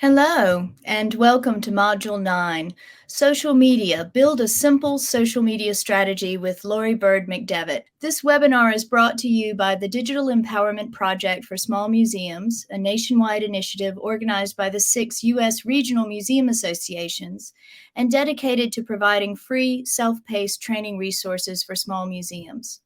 Hello, and welcome to Module 9, Social Media, Build a Simple Social Media Strategy with Lori Bird McDevitt. This webinar is brought to you by the Digital Empowerment Project for Small Museums, a nationwide initiative organized by the 6 U.S. regional museum associations and dedicated to providing free, self-paced training resources for small museums.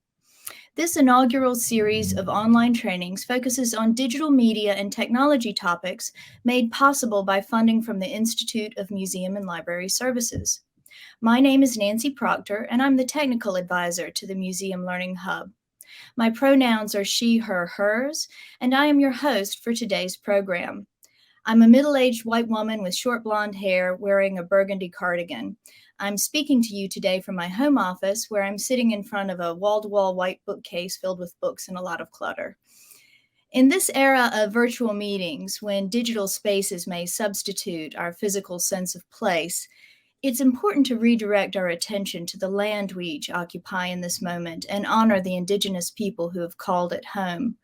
This inaugural series of online trainings focuses on digital media and technology topics made possible by funding from the Institute of Museum and Library Services. My name is Nancy Proctor, and I'm the technical advisor to the Museum Learning Hub. My pronouns are she, her, hers, and I am your host for today's program. I'm a middle-aged white woman with short blonde hair wearing a burgundy cardigan. I'm speaking to you today from my home office, where I'm sitting in front of a wall-to-wall white bookcase filled with books and a lot of clutter. In this era of virtual meetings, when digital spaces may substitute our physical sense of place, it's important to redirect our attention to the land we each occupy in this moment and honor the indigenous people who have called it home.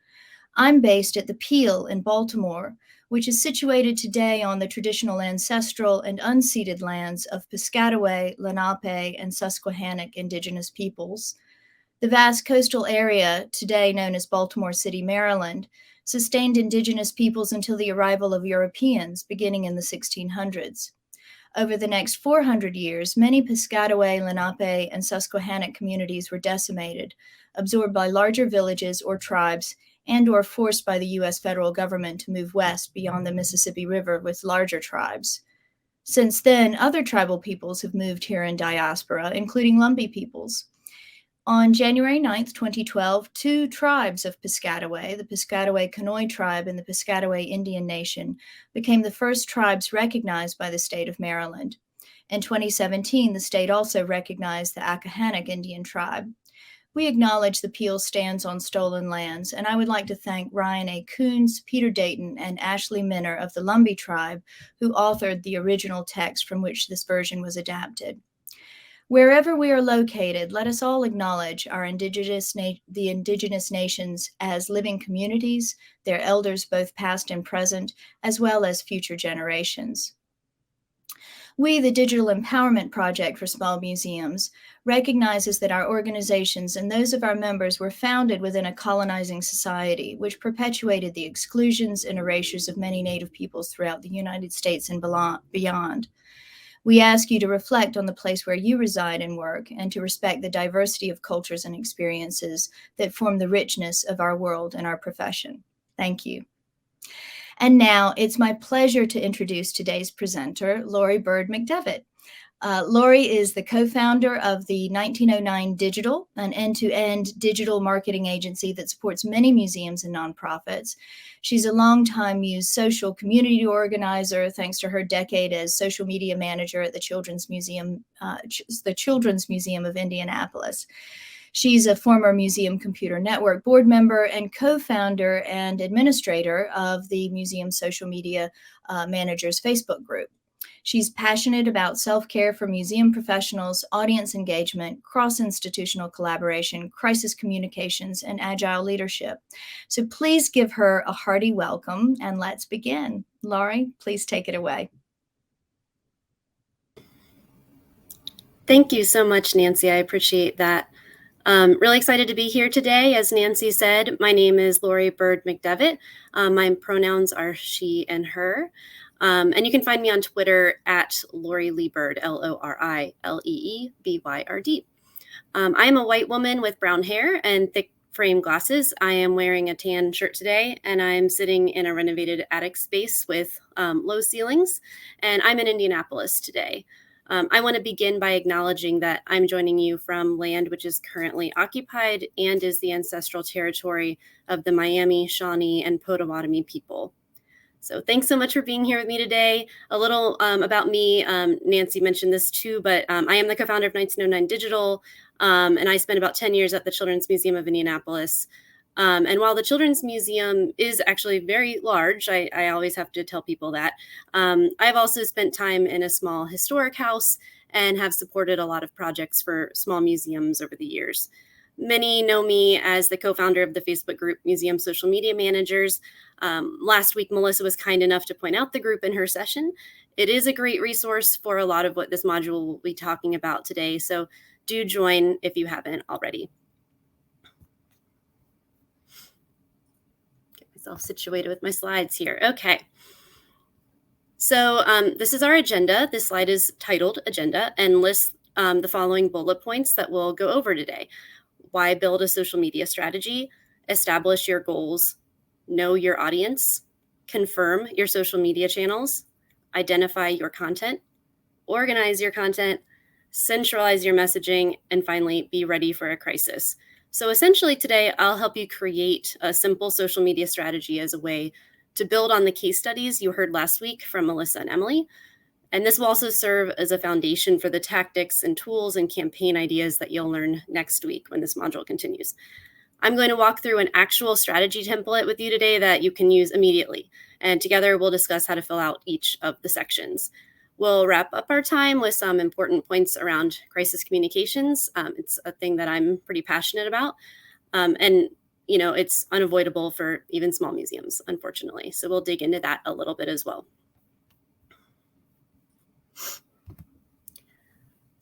I'm based at the Peel in Baltimore, which is situated today on the traditional ancestral and unceded lands of Piscataway, Lenape, and Susquehannock indigenous peoples. The vast coastal area, today known as Baltimore City, Maryland, sustained indigenous peoples until the arrival of Europeans beginning in the 1600s. Over the next 400 years, many Piscataway, Lenape, and Susquehannock communities were decimated, absorbed by larger villages or tribes, and/or forced by the U.S. federal government to move west beyond the Mississippi River with larger tribes. Since then, other tribal peoples have moved here in diaspora, including Lumbee peoples. On January 9, 2012, 2 tribes of Piscataway, the Piscataway Conoy tribe and the Piscataway Indian Nation, became the first tribes recognized by the state of Maryland. In 2017, the state also recognized the Accohannock Indian tribe. We acknowledge the Peel stands on stolen lands, and I would like to thank Ryan A. Coons, Peter Dayton, and Ashley Minner of the Lumbee tribe, who authored the original text from which this version was adapted. Wherever we are located, let us all acknowledge the indigenous nations as living communities, their elders both past and present, as well as future generations. We, the Digital Empowerment Project for Small Museums, recognizes that our organizations and those of our members were founded within a colonizing society, which perpetuated the exclusions and erasures of many Native peoples throughout the United States and beyond. We ask you to reflect on the place where you reside and work, and to respect the diversity of cultures and experiences that form the richness of our world and our profession. Thank you. And now it's my pleasure to introduce today's presenter, Lori Bird McDevitt. Lori is the co-founder of the 1909 Digital, an end-to-end digital marketing agency that supports many museums and nonprofits. She's a longtime Muse social community organizer, thanks to her decade as social media manager at the Children's Museum of Indianapolis. She's a former Museum Computer Network board member and co-founder and administrator of the Museum Social Media Managers Facebook group. She's passionate about self-care for museum professionals, audience engagement, cross-institutional collaboration, crisis communications, and agile leadership. So please give her a hearty welcome, and let's begin. Lori, please take it away. Thank you so much, Nancy. I appreciate that. Really excited to be here today. As Nancy said, my name is Lori Bird McDevitt. My pronouns are she and her. And you can find me on Twitter at Lori Lee Bird, LORILEEBYRD. I am a white woman with brown hair and thick frame glasses. I am wearing a tan shirt today, and I'm sitting in a renovated attic space with low ceilings, and I'm in Indianapolis today. I want to begin by acknowledging that I'm joining you from land which is currently occupied and is the ancestral territory of the Miami, Shawnee, and Potawatomi people. So thanks so much for being here with me today. A little about me, Nancy mentioned this too, but I am the co-founder of 1909 Digital, and I spent about 10 years at the Children's Museum of Indianapolis. And while the Children's Museum is actually very large, I always have to tell people that, I've also spent time in a small historic house and have supported a lot of projects for small museums over the years. Many know me as the co-founder of the Facebook group Museum Social Media Managers. Last week, Melissa was kind enough to point out the group in her session. It is a great resource for a lot of what this module will be talking about today, so do join if you haven't already. Get myself situated with my slides here. Okay. So this is our agenda. This slide is titled Agenda and lists the following bullet points that we'll go over today. Why build a social media strategy? Establish your goals. Know your audience. Confirm your social media channels. Identify your content. Organize your content. Centralize your messaging. And finally, be ready for a crisis. So essentially today, I'll help you create a simple social media strategy as a way to build on the case studies you heard last week from Melissa and Emily. And this will also serve as a foundation for the tactics and tools and campaign ideas that you'll learn next week when this module continues. I'm going to walk through an actual strategy template with you today that you can use immediately. And together we'll discuss how to fill out each of the sections. We'll wrap up our time with some important points around crisis communications. It's a thing that I'm pretty passionate about. And you know, it's unavoidable for even small museums, unfortunately. So we'll dig into that a little bit as well.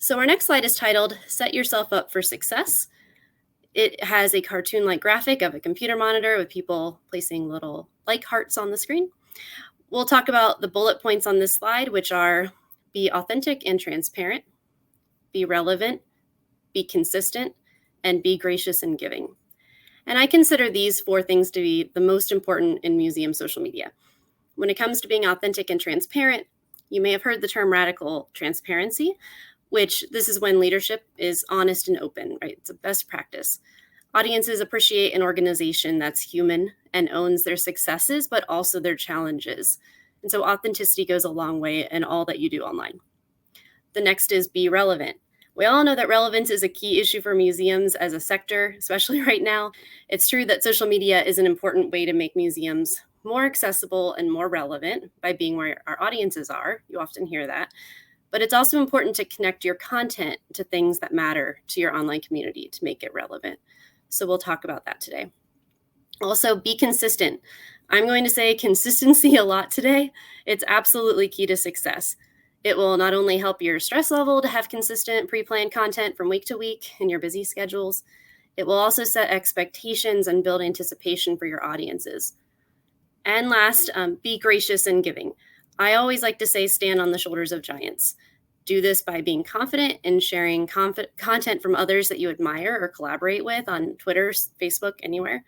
So our next slide is titled, Set Yourself Up for Success. It has a cartoon-like graphic of a computer monitor with people placing little like hearts on the screen. We'll talk about the bullet points on this slide, which are be authentic and transparent, be relevant, be consistent, and be gracious and giving. And I consider these 4 things to be the most important in museum social media. When it comes to being authentic and transparent, you may have heard the term radical transparency, which this is when leadership is honest and open, right? It's a best practice. Audiences appreciate an organization that's human and owns their successes, but also their challenges. And so authenticity goes a long way in all that you do online. The next is be relevant. We all know that relevance is a key issue for museums as a sector, especially right now. It's true that social media is an important way to make museums more accessible and more relevant by being where our audiences are. You often hear that. But it's also important to connect your content to things that matter to your online community to make it relevant. So we'll talk about that today. Also, be consistent. I'm going to say consistency a lot today. It's absolutely key to success. It will not only help your stress level to have consistent pre-planned content from week to week in your busy schedules, it will also set expectations and build anticipation for your audiences. And last, be gracious and giving. I always like to say stand on the shoulders of giants. Do this by being confident in sharing content from others that you admire or collaborate with on Twitter, Facebook, anywhere.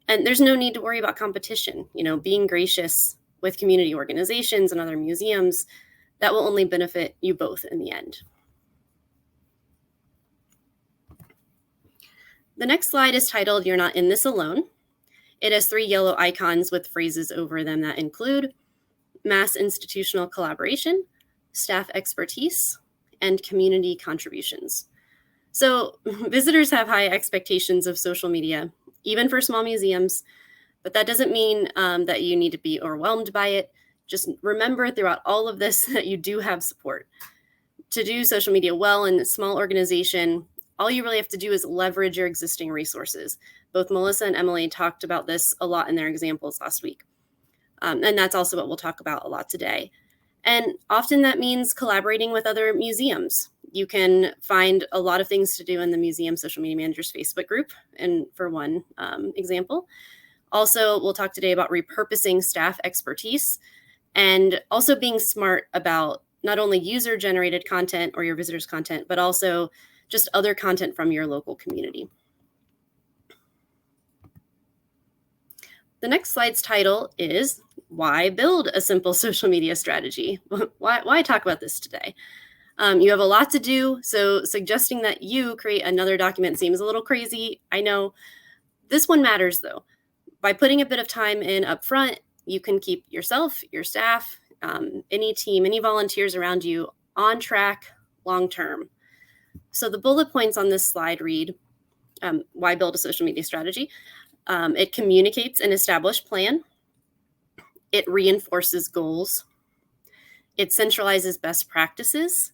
And there's no need to worry about competition. You know, being gracious with community organizations and other museums, that will only benefit you both in the end. The next slide is titled, You're Not in This Alone. It has 3 yellow icons with phrases over them that include mass institutional collaboration, staff expertise, and community contributions. So visitors have high expectations of social media, even for small museums, but that doesn't mean that you need to be overwhelmed by it. Just remember throughout all of this that you do have support. To do social media well in a small organization, all you really have to do is leverage your existing resources. Both Melissa and Emily talked about this a lot in their examples last week. And that's also what we'll talk about a lot today. And often that means collaborating with other museums. You can find a lot of things to do in the Museum Social Media Managers Facebook group, and for one example. Also, we'll talk today about repurposing staff expertise and also being smart about not only user-generated content or your visitors' content, but also just other content from your local community. The next slide's title is Why Build a Simple Social Media Strategy? Why talk about this today? You have a lot to do, so suggesting that you create another document seems a little crazy. I know. This one matters, though. By putting a bit of time in up front, you can keep yourself, your staff, any team, any volunteers around you on track long term. So the bullet points on this slide read, why build a social media strategy? It communicates an established plan. It reinforces goals. It centralizes best practices.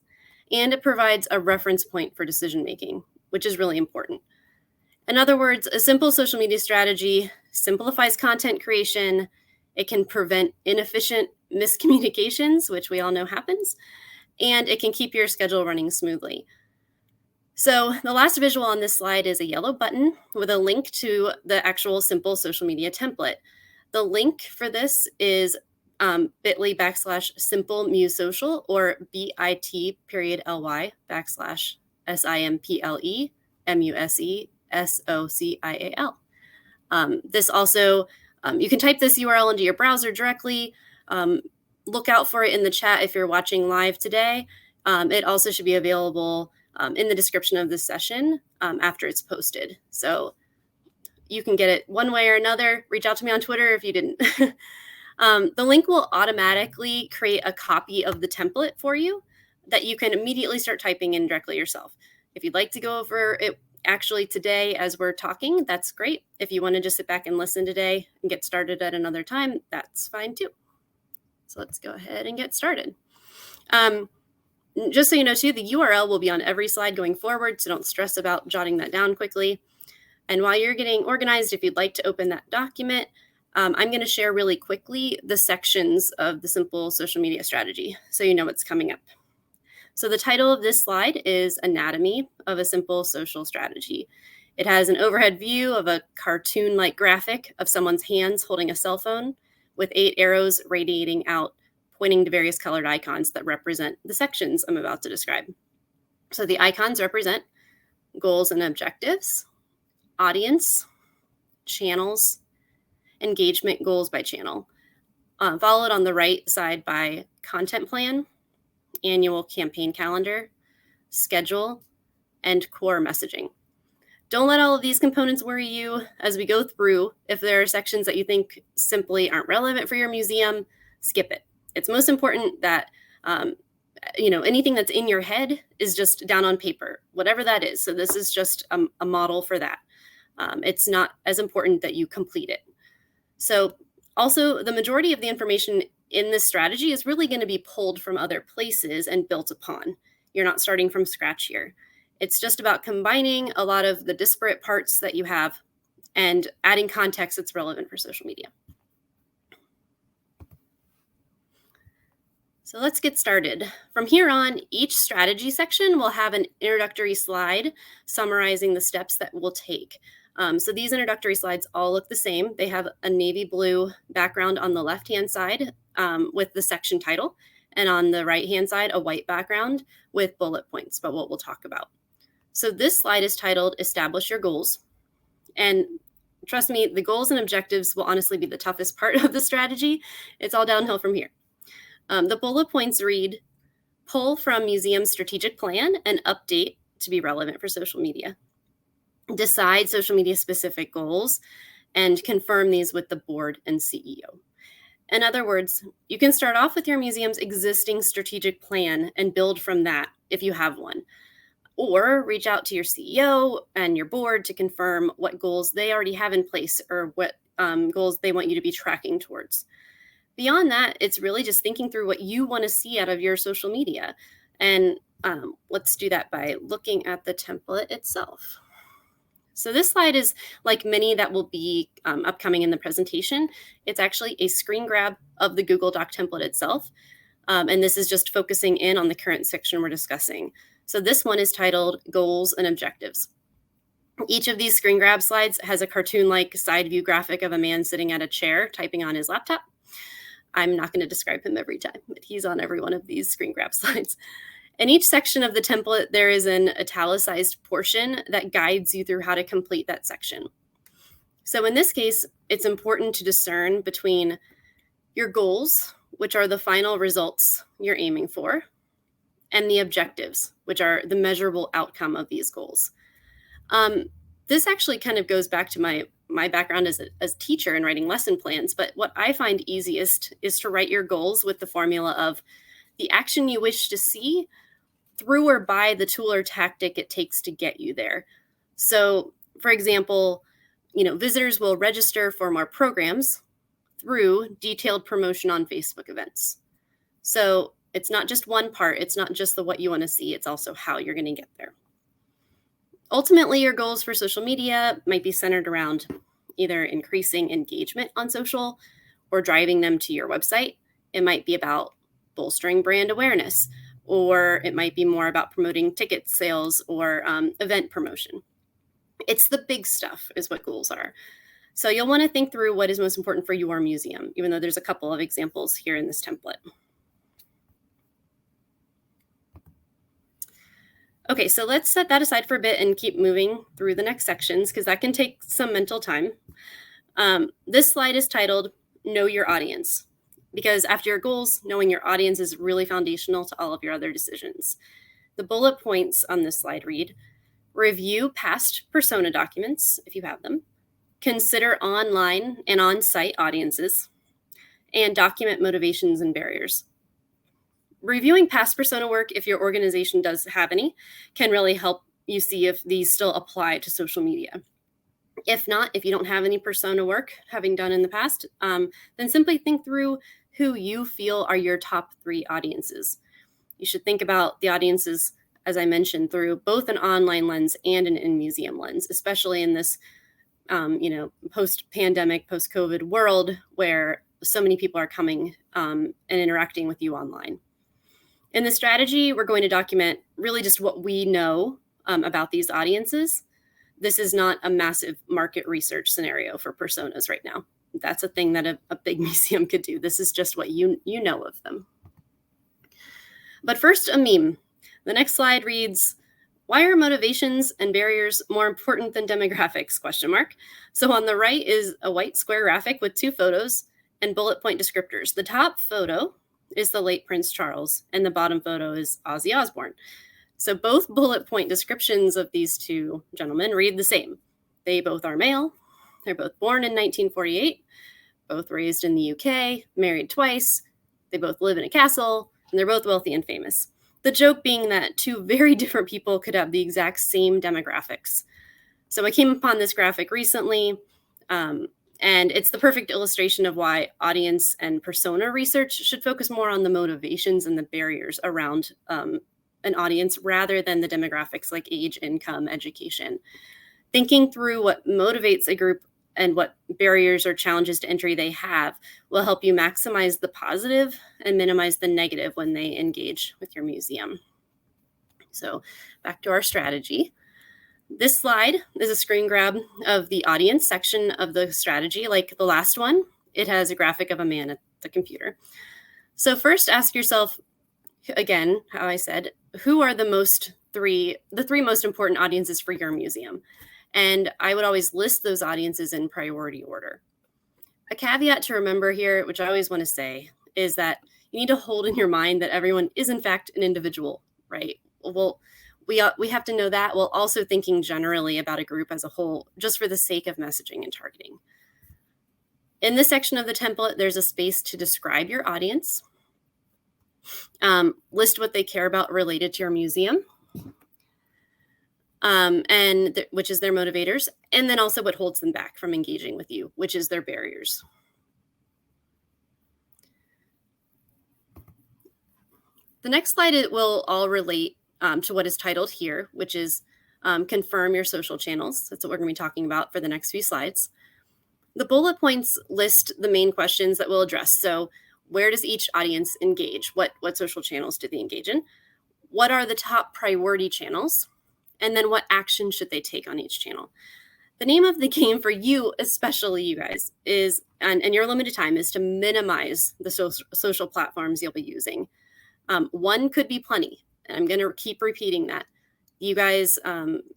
And it provides a reference point for decision making, which is really important. In other words, a simple social media strategy simplifies content creation. It can prevent inefficient miscommunications, which we all know happens, and it can keep your schedule running smoothly. So the last visual on this slide is a yellow button with a link to the actual simple social media template. The link for this is bit.ly/simple muse social, or bit.ly/simple musesocial. This also, you can type this URL into your browser directly. Look out for it in the chat if you're watching live today. It also should be available in the description of this session after it's posted. So you can get it one way or another. Reach out to me on Twitter if you didn't. The link will automatically create a copy of the template for you that you can immediately start typing in directly yourself. If you'd like to go over it actually today as we're talking, that's great. If you want to just sit back and listen today and get started at another time, that's fine too. So let's go ahead and get started. Just so you know too, the URL will be on every slide going forward, so don't stress about jotting that down quickly. And while you're getting organized, if you'd like to open that document, I'm going to share really quickly the sections of the simple social media strategy so you know what's coming up. So the title of this slide is Anatomy of a Simple Social Strategy. It has an overhead view of a cartoon-like graphic of someone's hands holding a cell phone with 8 arrows radiating out, pointing to various colored icons that represent the sections I'm about to describe. So the icons represent goals and objectives, audience, channels, engagement goals by channel, followed on the right side by content plan, annual campaign calendar, schedule, and core messaging. Don't let all of these components worry you as we go through. If there are sections that you think simply aren't relevant for your museum, skip it. It's most important that anything that's in your head is just down on paper, whatever that is. So this is just a model for that. It's not as important that you complete it. So also, the majority of the information in this strategy is really going to be pulled from other places and built upon. You're not starting from scratch here. It's just about combining a lot of the disparate parts that you have and adding context that's relevant for social media. So let's get started. From here on, each strategy section will have an introductory slide summarizing the steps that we'll take. So these introductory slides all look the same. They have a navy blue background on the left-hand side with the section title, and on the right-hand side, a white background with bullet points about what we'll talk about. So this slide is titled Establish Your Goals. And trust me, the goals and objectives will honestly be the toughest part of the strategy. It's all downhill from here. The bullet points read, pull from museum strategic plan and update to be relevant for social media. Decide social media specific goals and confirm these with the board and CEO. In other words, you can start off with your museum's existing strategic plan and build from that if you have one, or reach out to your CEO and your board to confirm what goals they already have in place or what goals they want you to be tracking towards. Beyond that, it's really just thinking through what you want to see out of your social media. And let's do that by looking at the template itself. So this slide is like many that will be upcoming in the presentation. It's actually a screen grab of the Google Doc template itself. And this is just focusing in on the current section we're discussing. So this one is titled Goals and Objectives. Each of these screen grab slides has a cartoon-like side view graphic of a man sitting at a chair typing on his laptop. I'm not going to describe him every time, but he's on every one of these screen grab slides. In each section of the template, there is an italicized portion that guides you through how to complete that section. So in this case, it's important to discern between your goals, which are the final results you're aiming for, and the objectives, which are the measurable outcome of these goals. This actually kind of goes back to my background as a teacher in writing lesson plans, but what I find easiest is to write your goals with the formula of the action you wish to see through or by the tool or tactic it takes to get you there. So, for example, visitors will register for more programs through detailed promotion on Facebook events. So it's not just one part. It's not just the what you want to see. It's also how you're going to get there. Ultimately, your goals for social media might be centered around either increasing engagement on social or driving them to your website. It might be about bolstering brand awareness, or it might be more about promoting ticket sales or event promotion. It's the big stuff is what goals are. So you'll want to think through what is most important for your museum, even though there's a couple of examples here in this template. Okay, so let's set that aside for a bit and keep moving through the next sections because that can take some mental time. This slide is titled Know Your Audience, because after your goals, knowing your audience is really foundational to all of your other decisions. The bullet points on this slide read, review past persona documents, if you have them, consider online and on-site audiences, and document motivations and barriers. Reviewing past persona work, if your organization does have any, can really help you see if these still apply to social media. If not, if you don't have any persona work having done in the past, then simply think through who you feel are your top 3 audiences. You should think about the audiences, as I mentioned, through both an online lens and an in-museum lens, especially in this post-pandemic, post-COVID world where so many people are coming and interacting with you online. In the strategy, we're going to document really just what we know about these audiences. This is not a massive market research scenario for personas right now. That's a thing that a big museum could do. This is just what you know of them. But first, a meme. The next slide reads, why are motivations and barriers more important than demographics? ? So on the right is a white square graphic with 2 photos and bullet point descriptors. The top photo is the late Prince Charles, and the bottom photo is Ozzy Osbourne. So both bullet point descriptions of these 2 gentlemen read the same. They both are male. They're both born in 1948, both raised in the UK, married twice. They both live in a castle, and they're both wealthy and famous. The joke being that 2 very different people could have the exact same demographics. So I came upon this graphic recently, and it's the perfect illustration of why audience and persona research should focus more on the motivations and the barriers around an audience rather than the demographics like age, income, education. Thinking through what motivates a group and what barriers or challenges to entry they have will help you maximize the positive and minimize the negative when they engage with your museum. So back to our strategy. This slide is a screen grab of the audience section of the strategy. Like the last one, it has a graphic of a man at the computer. So first ask yourself, again, how I said, who are the 3 most important audiences for your museum? And I would always list those audiences in priority order. A caveat to remember here, which I always want to say, is that you need to hold in your mind that everyone is in fact an individual, right? Well, we have to know that while also thinking generally about a group as a whole, just for the sake of messaging and targeting. In this section of the template, there's a space to describe your audience, list what they care about related to your museum, which is their motivators, and then also what holds them back from engaging with you, which is their barriers. The next slide, it will all relate to what is titled here, which is confirm your social channels. That's what we're going to be talking about for the next few slides. The bullet points list the main questions that we'll address. So where does each audience engage? What social channels do they engage in? What are the top priority channels? And then what action should they take on each channel? The name of the game for you, especially you guys, is, and your limited time, is to minimize the social platforms you'll be using. One could be plenty, and I'm going to keep repeating that. You guys,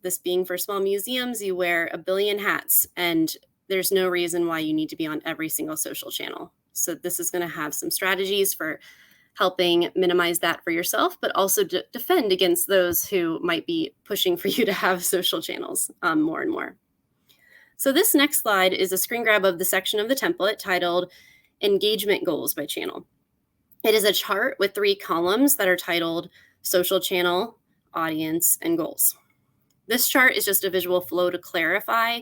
this being for small museums, you wear a billion hats, and there's no reason why you need to be on every single social channel. So this is going to have some strategies for helping minimize that for yourself, but also defend against those who might be pushing for you to have social channels more and more. So this next slide is a screen grab of the section of the template titled Engagement Goals by Channel. It is a chart with 3 columns that are titled Social Channel, Audience, and Goals. This chart is just a visual flow to clarify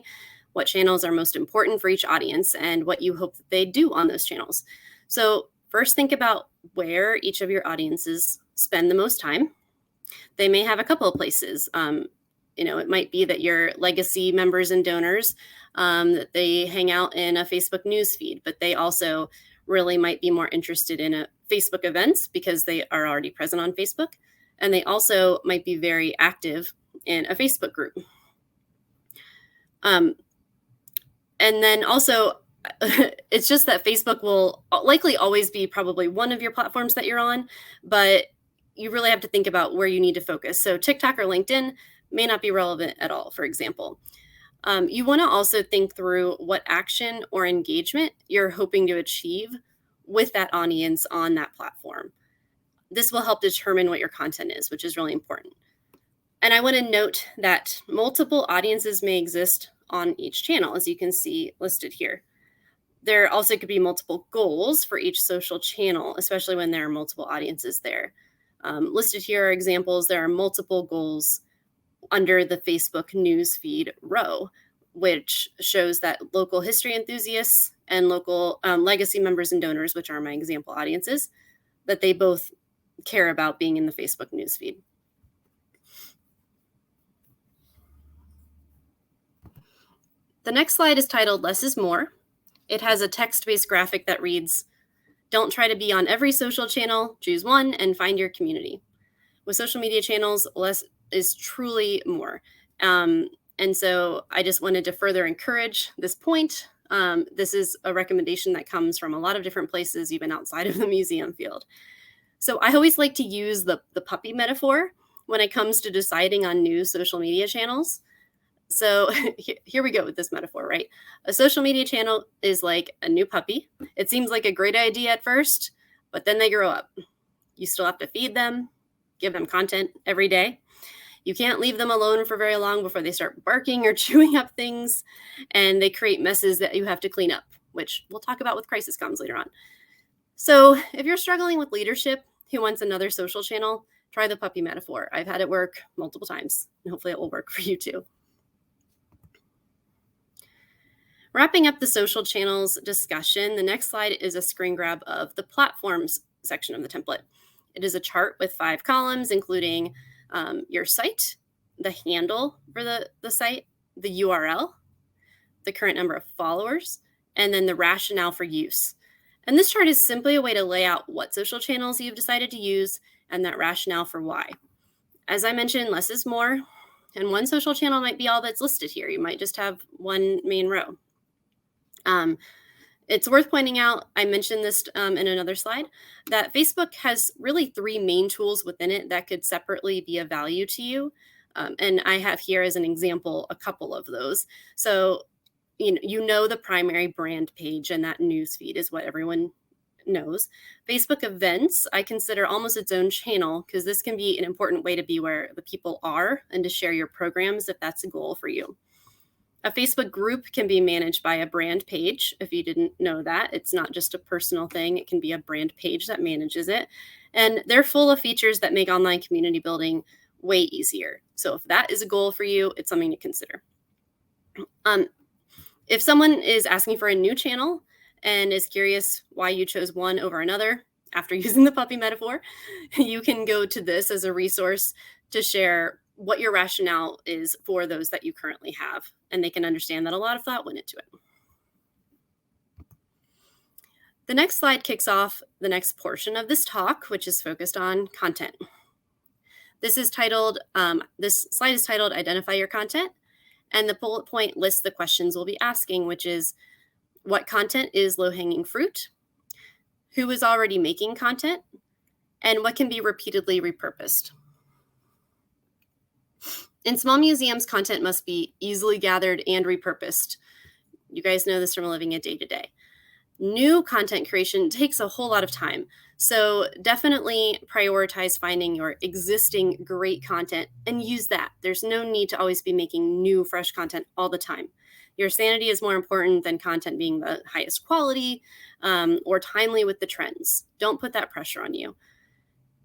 what channels are most important for each audience and what you hope that they do on those channels. So first, think about where each of your audiences spend the most time. They may have a couple of places. It might be that your legacy members and donors, that they hang out in a Facebook news feed, but they also really might be more interested in a Facebook events because they are already present on Facebook. And they also might be very active in a Facebook group. And then also, it's just that Facebook will likely always be probably one of your platforms that you're on, but you really have to think about where you need to focus. So TikTok or LinkedIn may not be relevant at all, for example. You want to also think through what action or engagement you're hoping to achieve with that audience on that platform. This will help determine what your content is, which is really important. And I want to note that multiple audiences may exist on each channel, as you can see listed here. There also could be multiple goals for each social channel, especially when there are multiple audiences there. Listed here are examples. There are multiple goals under the Facebook newsfeed row, which shows that local history enthusiasts and local legacy members and donors, which are my example audiences, that they both care about being in the Facebook newsfeed. The next slide is titled Less is More. It has a text-based graphic that reads, "Don't try to be on every social channel, choose one and find your community." With social media channels, less is truly more. And so I just wanted to further encourage this point. This is a recommendation that comes from a lot of different places, even outside of the museum field. So I always like to use the puppy metaphor when it comes to deciding on new social media channels. So here we go with this metaphor, right? A social media channel is like a new puppy. It seems like a great idea at first, but then they grow up. You still have to feed them, give them content every day. You can't leave them alone for very long before they start barking or chewing up things, and they create messes that you have to clean up, which we'll talk about with crisis comms later on. So if you're struggling with leadership who wants another social channel, try the puppy metaphor. I've had it work multiple times, and hopefully it will work for you too. Wrapping up the social channels discussion, the next slide is a screen grab of the platforms section of the template. It is a chart with 5 columns, including your site, the handle for the site, the URL, the current number of followers, and then the rationale for use. And this chart is simply a way to lay out what social channels you've decided to use and that rationale for why. As I mentioned, less is more, and one social channel might be all that's listed here. You might just have one main row. It's worth pointing out, I mentioned this in another slide, that Facebook has really 3 main tools within it that could separately be of value to you. And I have here as an example a couple of those. So, you know the primary brand page and that news feed is what everyone knows. Facebook events, I consider almost its own channel because this can be an important way to be where the people are and to share your programs if that's a goal for you. A Facebook group can be managed by a brand page. If you didn't know that, it's not just a personal thing. It can be a brand page that manages it. And they're full of features that make online community building way easier. So if that is a goal for you, it's something to consider. If someone is asking for a new channel and is curious why you chose one over another after using the puppy metaphor, you can go to this as a resource to share what your rationale is for those that you currently have, and they can understand that a lot of thought went into it. The next slide kicks off the next portion of this talk, which is focused on content. This slide is titled Identify Your Content, and the bullet point lists the questions we'll be asking, which is what content is low-hanging fruit, who is already making content, and what can be repeatedly repurposed. In small museums, content must be easily gathered and repurposed. You guys know this from living it day to day. New content creation takes a whole lot of time. So definitely prioritize finding your existing great content and use that. There's no need to always be making new, fresh content all the time. Your sanity is more important than content being the highest quality or timely with the trends. Don't put that pressure on you.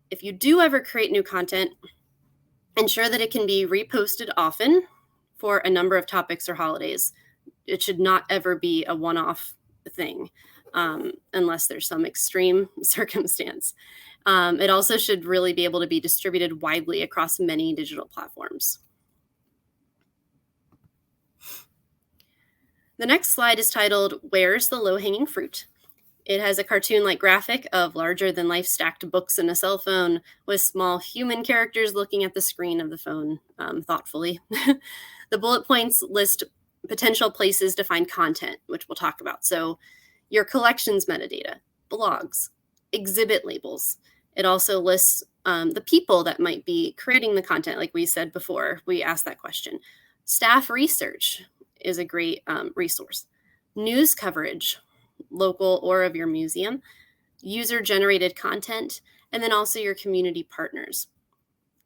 If you do ever create new content, ensure that it can be reposted often for a number of topics or holidays. It should not ever be a one-off thing unless there's some extreme circumstance. It also should really be able to be distributed widely across many digital platforms. The next slide is titled, Where's the Low-Hanging Fruit? It has a cartoon-like graphic of larger-than-life stacked books and a cell phone with small human characters looking at the screen of the phone thoughtfully. The bullet points list potential places to find content, which we'll talk about. So your collections metadata, blogs, exhibit labels. It also lists the people that might be creating the content, like we said before. We asked that question. Staff research is a great resource. News coverage, local or of your museum, user-generated content, and then also your community partners.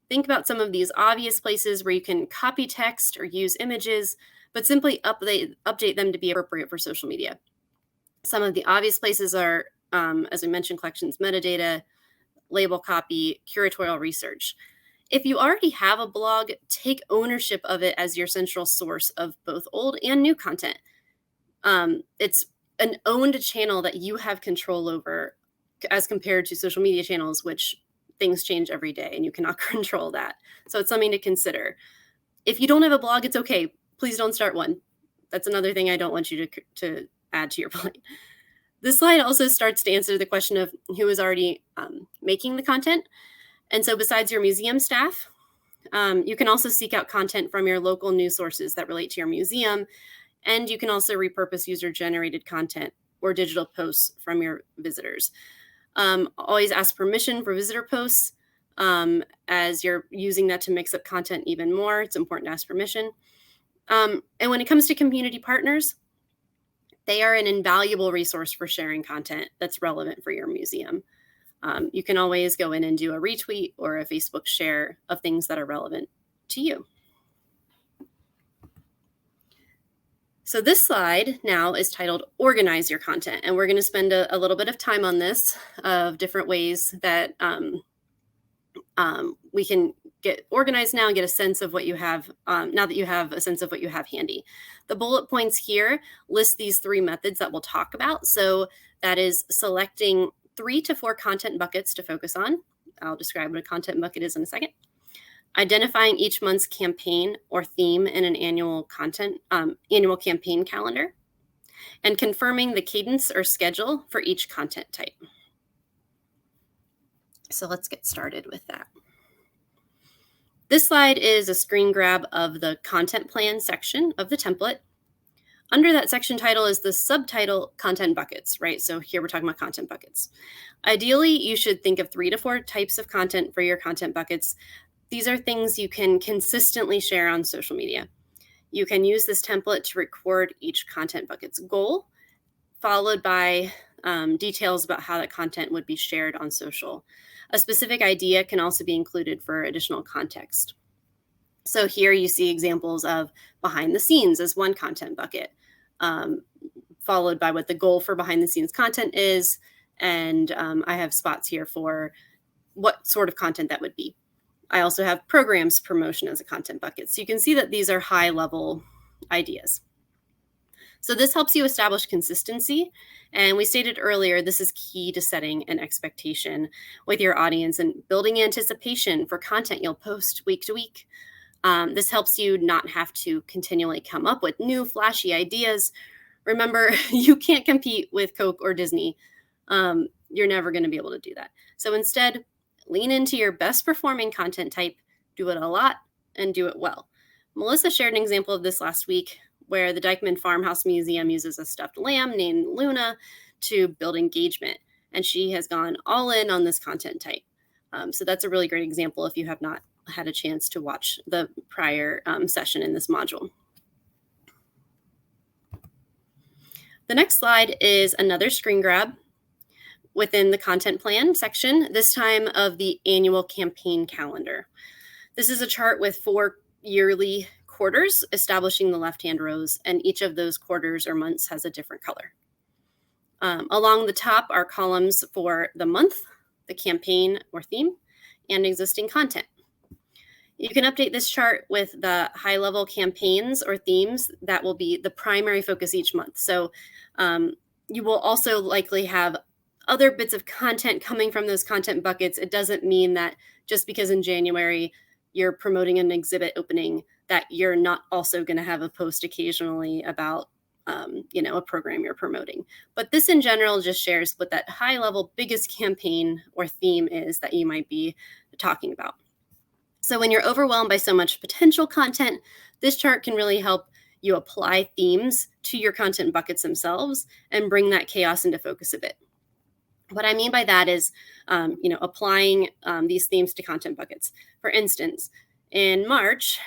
Think about some of these obvious places where you can copy text or use images, but simply update them to be appropriate for social media. Some of the obvious places are, as we mentioned, collections metadata, label copy, curatorial research. If you already have a blog, take ownership of it as your central source of both old and new content. It's an owned channel that you have control over as compared to social media channels, which things change every day and you cannot control that. So it's something to consider. If you don't have a blog, it's okay. Please don't start one. That's another thing I don't want you to add to your plate. This slide also starts to answer the question of who is already making the content. And so besides your museum staff, you can also seek out content from your local news sources that relate to your museum. And you can also repurpose user-generated content or digital posts from your visitors. Always ask permission for visitor posts. As you're using that to mix up content even more, it's important to ask permission. And when it comes to community partners, they are an invaluable resource for sharing content that's relevant for your museum. You can always go in and do a retweet or a Facebook share of things that are relevant to you. So this slide now is titled Organize Your Content, and we're going to spend a little bit of time on this of different ways that we can get organized now and get a sense of what you have, now that you have a sense of what you have handy. The bullet points here list these 3 methods that we'll talk about. So that is selecting 3 to 4 content buckets to focus on. I'll describe what a content bucket is in a second. Identifying each month's campaign or theme in an annual campaign calendar, and confirming the cadence or schedule for each content type. So let's get started with that. This slide is a screen grab of the content plan section of the template. Under that section title is the subtitle content buckets, right? So here we're talking about content buckets. Ideally, you should think of 3 to 4 types of content for your content buckets. These are things you can consistently share on social media. You can use this template to record each content bucket's goal, followed by details about how that content would be shared on social. A specific idea can also be included for additional context. So here you see examples of behind the scenes as one content bucket, followed by what the goal for behind the scenes content is. And I have spots here for what sort of content that would be. I also have programs promotion as a content bucket. So you can see that these are high level ideas. So this helps you establish consistency. And we stated earlier, this is key to setting an expectation with your audience and building anticipation for content you'll post week to week. This helps you not have to continually come up with new flashy ideas. Remember, you can't compete with Coke or Disney. You're never going to be able to do that. So instead, lean into your best performing content type, do it a lot, and do it well. Melissa shared an example of this last week where the Dykeman Farmhouse Museum uses a stuffed lamb named Luna to build engagement. And she has gone all in on this content type. So that's a really great example if you have not had a chance to watch the prior session in this module. The next slide is another screen grab within the content plan section, this time of the annual campaign calendar. This is a chart with 4 yearly quarters establishing the left-hand rows, and each of those quarters or months has a different color. Along the top are columns for the month, the campaign or theme, and existing content. You can update this chart with the high-level campaigns or themes that will be the primary focus each month. So you will also likely have other bits of content coming from those content buckets. It doesn't mean that just because in January you're promoting an exhibit opening that you're not also going to have a post occasionally about a program you're promoting. But this in general just shares what that high level biggest campaign or theme is that you might be talking about. So when you're overwhelmed by so much potential content, this chart can really help you apply themes to your content buckets themselves and bring that chaos into focus a bit. What I mean by that is, applying these themes to content buckets. For instance, in March,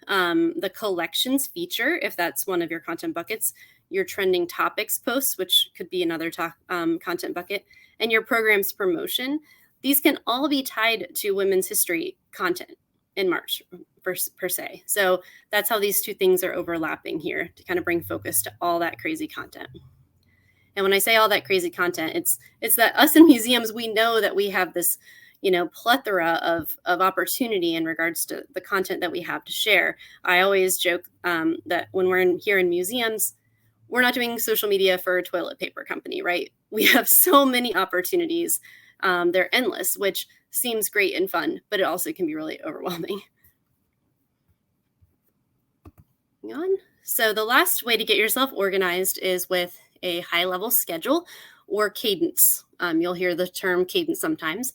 the collections feature, if that's one of your content buckets, your trending topics posts, which could be another content bucket, and your program's promotion, these can all be tied to women's history content in March per se. So that's how these two things are overlapping here to kind of bring focus to all that crazy content. And when I say all that crazy content, it's that us in museums, we know that we have this, plethora of opportunity in regards to the content that we have to share. I always joke that when we're here in museums, we're not doing social media for a toilet paper company, right? We have so many opportunities. They're endless, which seems great and fun, but it also can be really overwhelming. Moving on. So the last way to get yourself organized is with a high-level schedule or cadence. You'll hear the term cadence sometimes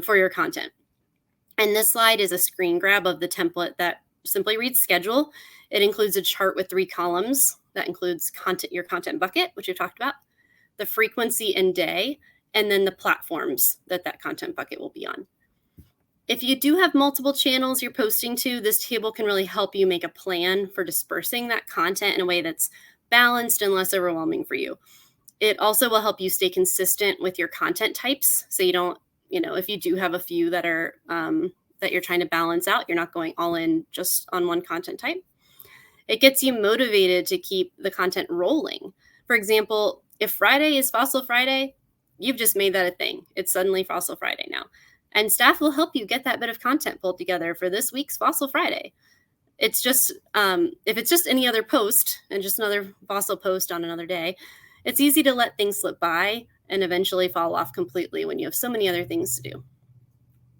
for your content. And this slide is a screen grab of the template that simply reads schedule. It includes a chart with 3 columns. That includes your content bucket, which we've talked about, the frequency and day, and then the platforms that content bucket will be on. If you do have multiple channels you're posting to, this table can really help you make a plan for dispersing that content in a way that's balanced and less overwhelming for you. It also will help you stay consistent with your content types. So you don't, if you do have a few that are that you're trying to balance out, you're not going all in just on one content type. It gets you motivated to keep the content rolling. For example, if Friday is Fossil Friday, you've just made that a thing. It's suddenly Fossil Friday now. And staff will help you get that bit of content pulled together for this week's Fossil Friday. It's just, if it's just any other post and just another fossil post on another day, it's easy to let things slip by and eventually fall off completely when you have so many other things to do.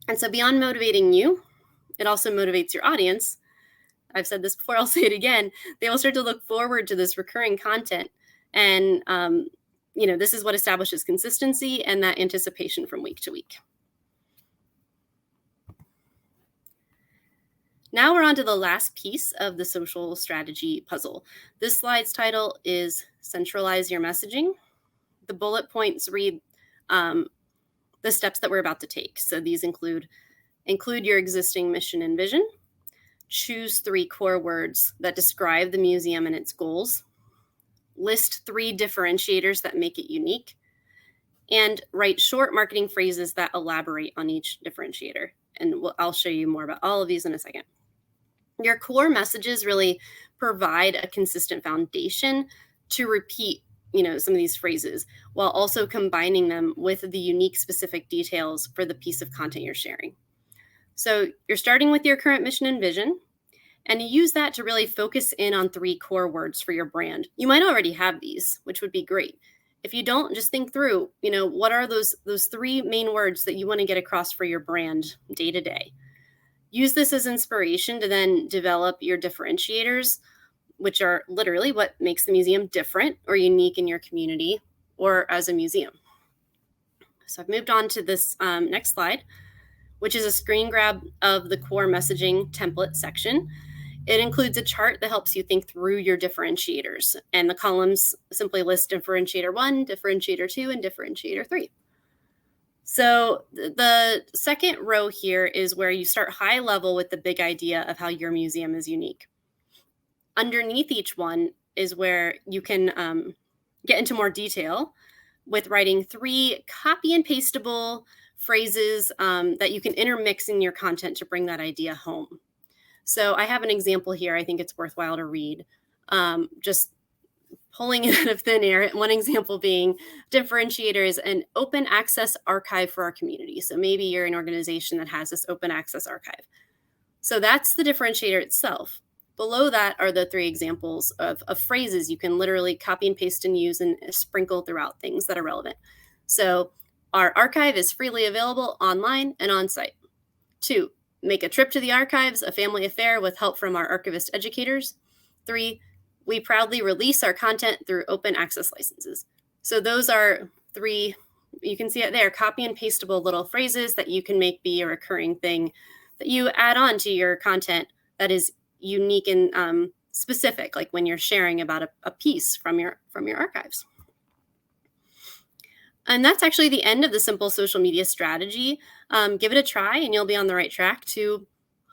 And so beyond motivating you, it also motivates your audience. I've said this before, I'll say it again. They will start to look forward to this recurring content. And, this is what establishes consistency and that anticipation from week to week. Now we're on to the last piece of the social strategy puzzle. This slide's title is Centralize Your Messaging. The bullet points read the steps that we're about to take. So these include your existing mission and vision, choose 3 core words that describe the museum and its goals, list 3 differentiators that make it unique, and write short marketing phrases that elaborate on each differentiator. And I'll show you more about all of these in a second. Your core messages really provide a consistent foundation to repeat, some of these phrases while also combining them with the unique specific details for the piece of content you're sharing. So you're starting with your current mission and vision, and you use that to really focus in on 3 core words for your brand. You might already have these, which would be great. If you don't, just think through, what are those 3 main words that you want to get across for your brand day to day. Use this as inspiration to then develop your differentiators, which are literally what makes the museum different or unique in your community or as a museum. So I've moved on to this next slide, which is a screen grab of the core messaging template section. It includes a chart that helps you think through your differentiators, and the columns simply list differentiator 1, differentiator 2, and differentiator 3. So the second row here is where you start high level with the big idea of how your museum is unique. Underneath each one is where you can get into more detail with writing 3 copy and pastable phrases that you can intermix in your content to bring that idea home. So I have an example here. I think it's worthwhile to read. Just pulling it out of thin air. One example being differentiator is an open access archive for our community. So maybe you're an organization that has this open access archive. So that's the differentiator itself. Below that are the 3 examples of phrases you can literally copy and paste and use and sprinkle throughout things that are relevant. So our archive is freely available online and on site. 2, make a trip to the archives, a family affair with help from our archivist educators. 3, we proudly release our content through open access licenses. So those are 3, you can see it there, copy and pastable little phrases that you can make be a recurring thing that you add on to your content that is unique and specific, like when you're sharing about a piece from your archives. And that's actually the end of the simple social media strategy. Give it a try and you'll be on the right track to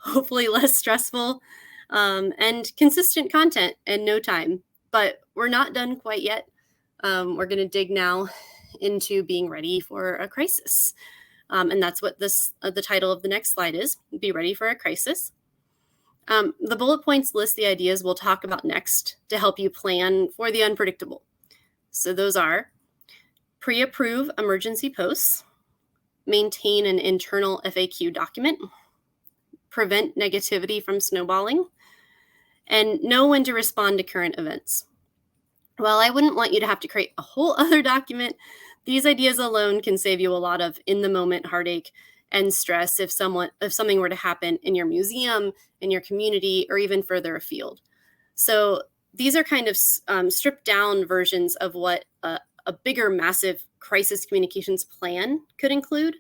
hopefully less stressful and consistent content in no time. But we're not done quite yet. We're going to dig now into being ready for a crisis. And that's what the title of the next slide is, Be Ready for a Crisis. The bullet points list the ideas we'll talk about next to help you plan for the unpredictable. So those are pre-approve emergency posts, maintain an internal FAQ document, prevent negativity from snowballing, and know when to respond to current events. While I wouldn't want you to have to create a whole other document, these ideas alone can save you a lot of in-the-moment heartache and stress if something were to happen in your museum, in your community, or even further afield. So these are kind of stripped down versions of what a bigger, massive crisis communications plan could include.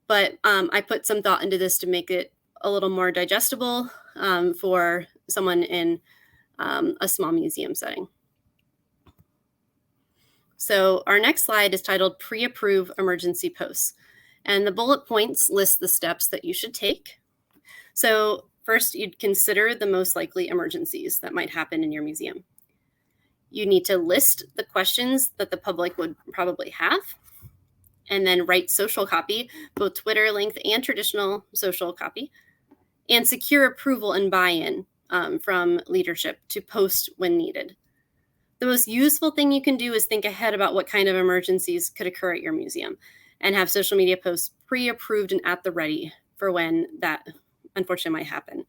But I put some thought into this to make it a little more digestible for someone in a small museum setting. So our next slide is titled Pre-Approve Emergency Posts. And the bullet points list the steps that you should take. So first, you'd consider the most likely emergencies that might happen in your museum. You need to list the questions that the public would probably have, and then write social copy, both Twitter length and traditional social copy, and secure approval and buy-in from leadership to post when needed. The most useful thing you can do is think ahead about what kind of emergencies could occur at your museum and have social media posts pre-approved and at the ready for when that unfortunately might happen.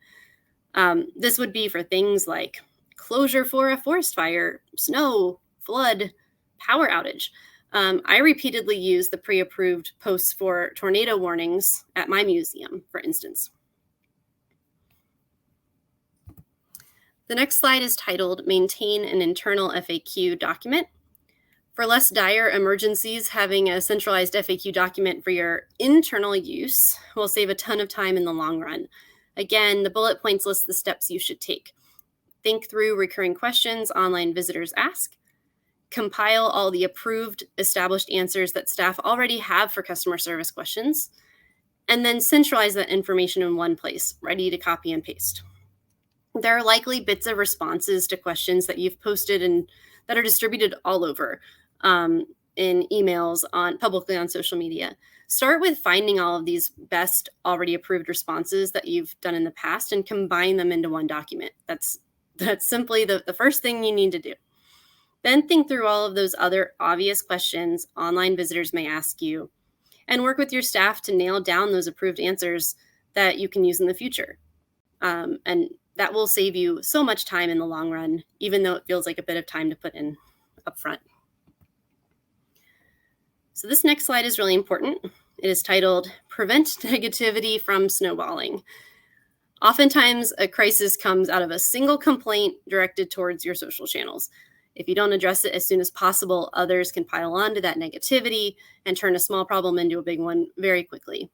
This would be for things like closure for a forest fire, snow, flood, power outage. I repeatedly use the pre-approved posts for tornado warnings at my museum, for instance. The next slide is titled Maintain an Internal FAQ Document. For less dire emergencies, having a centralized FAQ document for your internal use will save a ton of time in the long run. Again, the bullet points list the steps you should take. Think through recurring questions online visitors ask. Compile all the approved, established answers that staff already have for customer service questions. And then centralize that information in one place, ready to copy and paste. There are likely bits of responses to questions that you've posted and that are distributed all over in emails publicly on social media. Start with finding all of these best already approved responses that you've done in the past and combine them into one document. That's simply the first thing you need to do. Then think through all of those other obvious questions online visitors may ask you and work with your staff to nail down those approved answers that you can use in the future. And that will save you so much time in the long run, even though it feels like a bit of time to put in up front. So this next slide is really important. It is titled Prevent Negativity from Snowballing. Oftentimes, a crisis comes out of a single complaint directed towards your social channels. If you don't address it as soon as possible, others can pile on to that negativity and turn a small problem into a big one very quickly.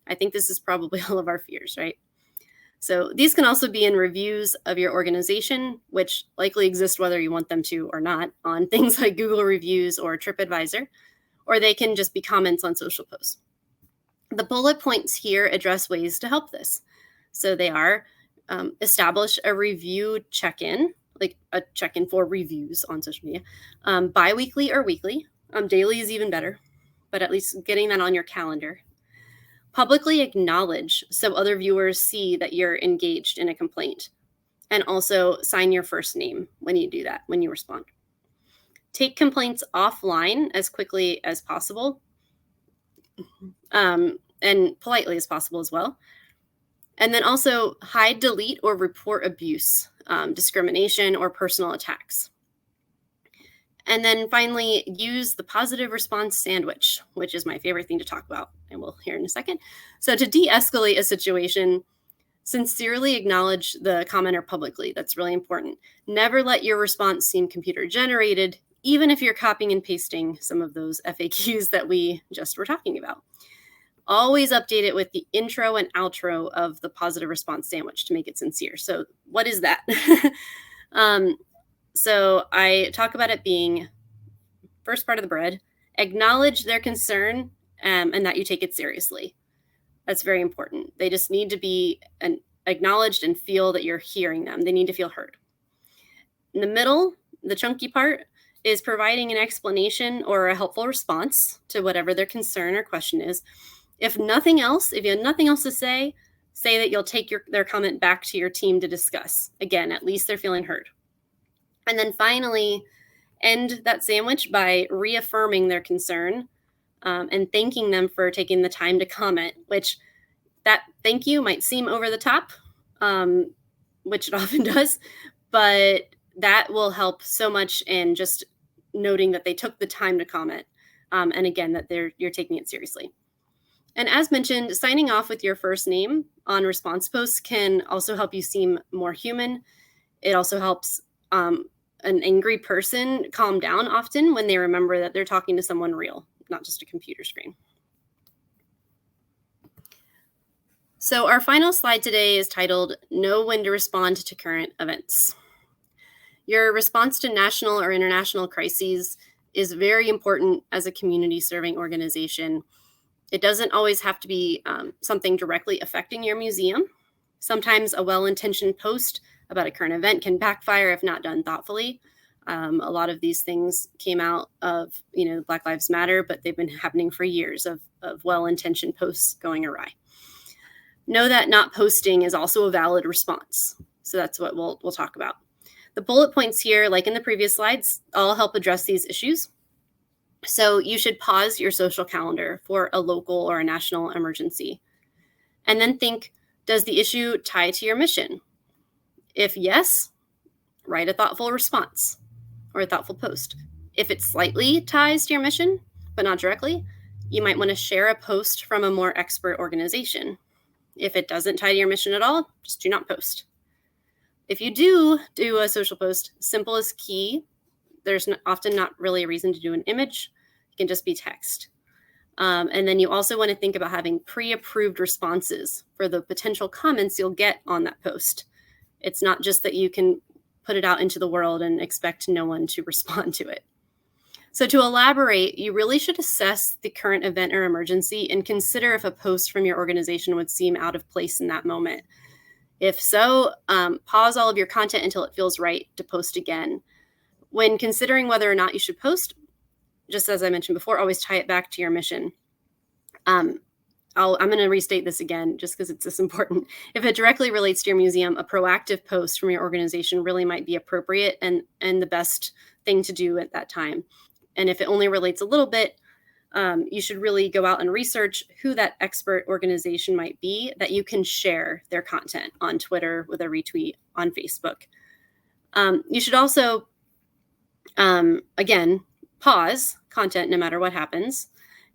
I think this is probably all of our fears, right? So these can also be in reviews of your organization, which likely exist whether you want them to or not, on things like Google reviews or TripAdvisor, or they can just be comments on social posts. The bullet points here address ways to help this. So they are establish a review check-in, like a check-in for reviews on social media, bi-weekly or weekly. Daily is even better, but at least getting that on your calendar. Publicly acknowledge so other viewers see that you're engaged in a complaint, and also sign your first name when you do that, when you respond. Take complaints offline as quickly as possible, and politely as possible as well. And then also hide, delete, or report abuse, discrimination, or personal attacks. And then finally, use the positive response sandwich, which is my favorite thing to talk about, and we'll hear in a second. So to de-escalate a situation, Sincerely acknowledge the commenter publicly. That's really important. Never let your response seem computer generated, even if you're copying and pasting some of those FAQs that we just were talking about. Always update it with the intro and outro of the positive response sandwich to make it sincere. So what is that? So I talk about it being first part of the bread, acknowledge their concern and that you take it seriously. That's very important. They just need to be acknowledged and feel that you're hearing them. They need to feel heard. In the middle, the chunky part is providing an explanation or a helpful response to whatever their concern or question is. If you have nothing else to say that you'll take their comment back to your team to discuss. Again, at least they're feeling heard. And then finally, end that sandwich by reaffirming their concern and thanking them for taking the time to comment, which that thank you might seem over the top, which it often does, but that will help so much in just noting that they took the time to comment. And again, that you're taking it seriously. And as mentioned, signing off with your first name on response posts can also help you seem more human. It also helps an angry person calm down often when they remember that they're talking to someone real, not just a computer screen. So our final slide today is titled, Know When to Respond to Current Events. Your response to national or international crises is very important as a community serving organization. It doesn't always have to be something directly affecting your museum. Sometimes a well-intentioned post about a current event can backfire if not done thoughtfully. A lot of these things came out of, Black Lives Matter, but they've been happening for years of well-intentioned posts going awry. Know that not posting is also a valid response. So that's what we'll talk about. The bullet points here, like in the previous slides, all help address these issues. So you should pause your social calendar for a local or a national emergency. And then think, does the issue tie to your mission? If yes, write a thoughtful response or a thoughtful post. If it slightly ties to your mission, but not directly, you might want to share a post from a more expert organization. If it doesn't tie to your mission at all, just do not post. If you do a social post, simple is key. There's often not really a reason to do an image. It can just be text. And then you also want to think about having pre-approved responses for the potential comments you'll get on that post. It's not just that you can put it out into the world and expect no one to respond to it. So to elaborate, you really should assess the current event or emergency and consider if a post from your organization would seem out of place in that moment. If so, pause all of your content until it feels right to post again. When considering whether or not you should post, just as I mentioned before, always tie it back to your mission. I'm going to restate this again just because it's this important. If it directly relates to your museum, a proactive post from your organization really might be appropriate and the best thing to do at that time. And if it only relates a little bit, you should really go out and research who that expert organization might be that you can share their content on Twitter with a retweet on Facebook. You should also, again, pause content no matter what happens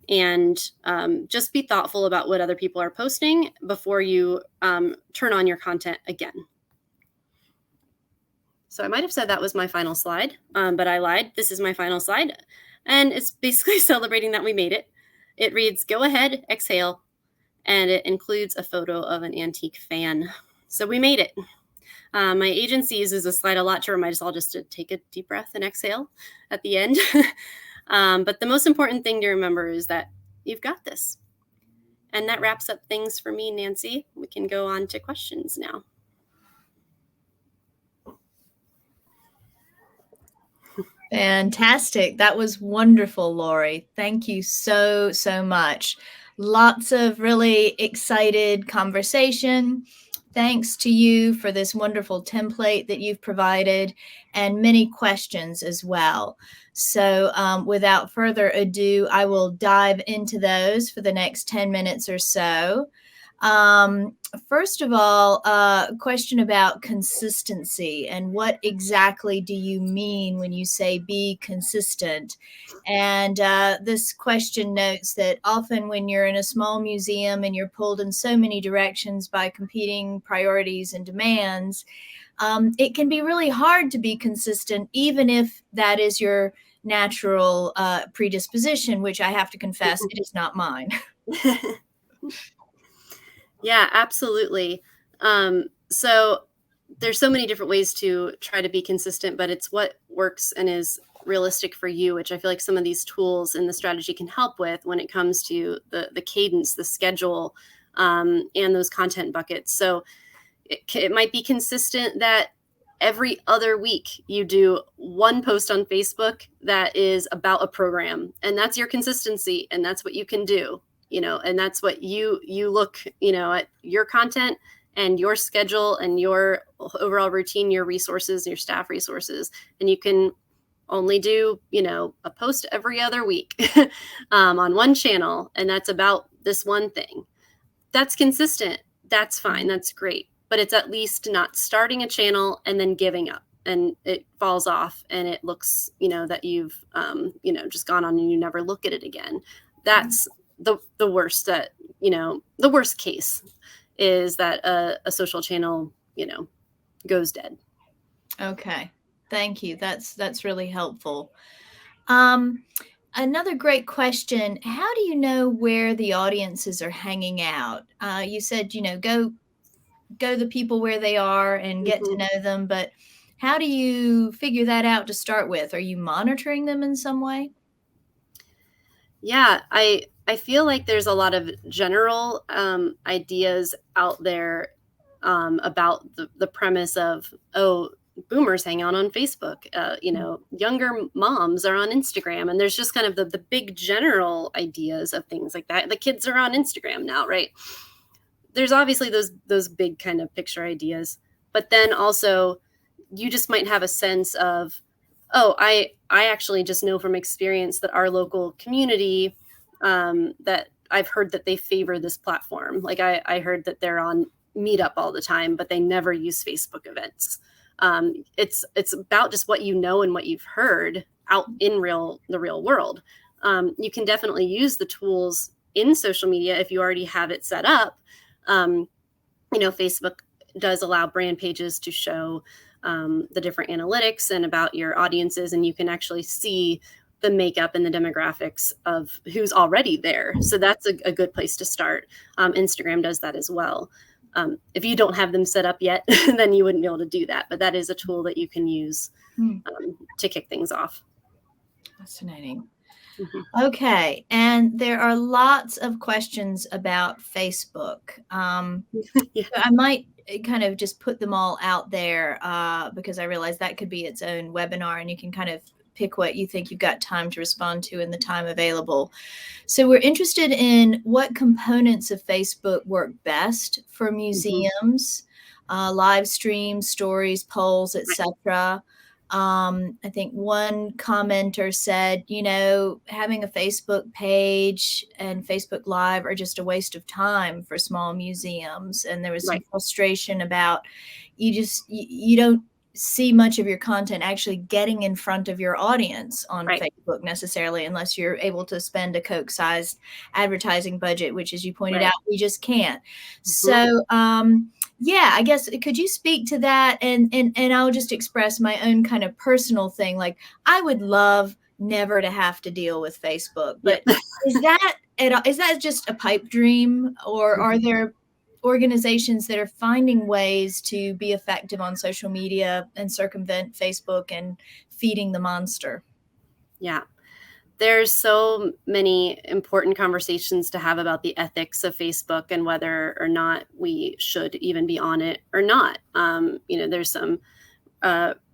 and just be thoughtful about what other people are posting before you turn on your content again. So I might have said that was my final slide, but I lied. This is my final slide. And it's basically celebrating that we made it. It reads, go ahead, exhale. And it includes a photo of an antique fan. So we made it. My agency uses this slide a lot to remind us all just to take a deep breath and exhale at the end. But the most important thing to remember is that you've got this. And that wraps up things for me, Nancy. We can go on to questions now. Fantastic. That was wonderful, Lori. Thank you so much. Lots of really excited conversation. Thanks to you for this wonderful template that you've provided and many questions as well. So without further ado, I will dive into those for the next 10 minutes or so. First of all, a question about consistency and what exactly do you mean when you say be consistent? And this question notes that often when you're in a small museum and you're pulled in so many directions by competing priorities and demands, it can be really hard to be consistent, even if that is your natural predisposition, which I have to confess, it is not mine. Yeah, absolutely. So there's so many different ways to try to be consistent, but it's what works and is realistic for you, which I feel like some of these tools and the strategy can help with when it comes to the cadence, the schedule, and those content buckets. So it might be consistent that every other week you do one post on Facebook that is about a program, and that's your consistency, and that's what you can do, and that's what you look, at your content and your schedule and your overall routine, your resources, your staff resources, and you can only do, a post every other week on one channel, and that's about this one thing. That's consistent. That's fine. That's great. But it's at least not starting a channel and then giving up and it falls off and it looks, that you've, just gone on and you never look at it again. That's the worst the worst case is that a social channel, goes dead. Okay. Thank you. That's really helpful. Another great question. How do you know where the audiences are hanging out? You said, go the people where they are and get to know them, but how do you figure that out to start with? Are you monitoring them in some way? Yeah, I feel like there's a lot of general ideas out there about the premise of, oh, boomers hang out on Facebook, younger moms are on Instagram, and there's just kind of the big general ideas of things like that. The kids are on Instagram now, right? There's obviously those big kind of picture ideas, but then also you just might have a sense of, oh, I actually just know from experience that our local community, that I've heard that they favor this platform. Like I heard that they're on Meetup all the time, but they never use Facebook events. It's about just what you know and what you've heard out in the real world. You can definitely use the tools in social media if you already have it set up. Facebook does allow brand pages to show the different analytics and about your audiences, and you can actually see the makeup and the demographics of who's already there. So that's a good place to start. Instagram does that as well. If you don't have them set up yet, then you wouldn't be able to do that. But that is a tool that you can use to kick things off. Fascinating. Mm-hmm. Okay. And there are lots of questions about Facebook. Yeah. I might kind of just put them all out there because I realize that could be its own webinar, and you can kind of pick what you think you've got time to respond to in the time available. So we're interested in what components of Facebook work best for museums, live streams, stories, polls, etc. I think one commenter said, having a Facebook page and Facebook Live are just a waste of time for small museums. And there was some frustration about you don't see much of your content actually getting in front of your audience on Facebook necessarily, unless you're able to spend a Coke-sized advertising budget, which, as you pointed out, we just can't. So, I guess, could you speak to that? And I'll just express my own kind of personal thing. Like, I would love never to have to deal with Facebook, but is that just a pipe dream, or are there organizations that are finding ways to be effective on social media and circumvent Facebook and feeding the monster? Yeah. There's so many important conversations to have about the ethics of Facebook and whether or not we should even be on it or not. There's some